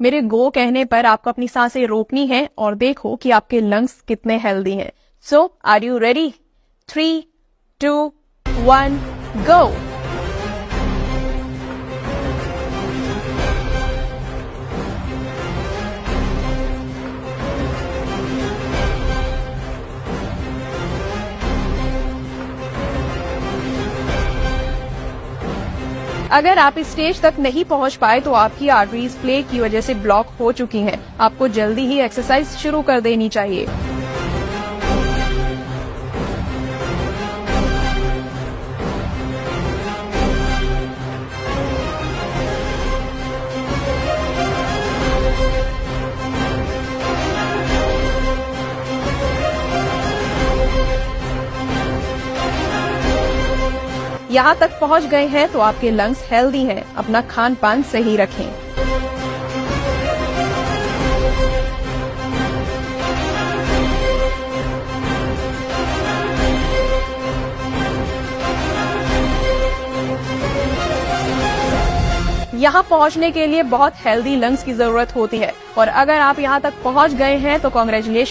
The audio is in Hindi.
मेरे गो कहने पर आपको अपनी सांसें रोकनी है और देखो कि आपके लंग्स कितने हेल्दी हैं। सो आर यू रेडी? 3, 2, 1, गो। अगर आप इस स्टेज तक नहीं पहुंच पाए तो आपकी आर्टरीज प्लेग की वजह से ब्लॉक हो चुकी हैं। आपको जल्दी ही एक्सरसाइज शुरू कर देनी चाहिए। यहाँ तक पहुँच गए हैं तो आपके लंग्स हेल्दी हैं। अपना खान पान सही रखें। यहाँ पहुँचने के लिए बहुत हेल्दी लंग्स की जरूरत होती है और अगर आप यहाँ तक पहुँच गए हैं तो कॉन्ग्रेचुलेशन।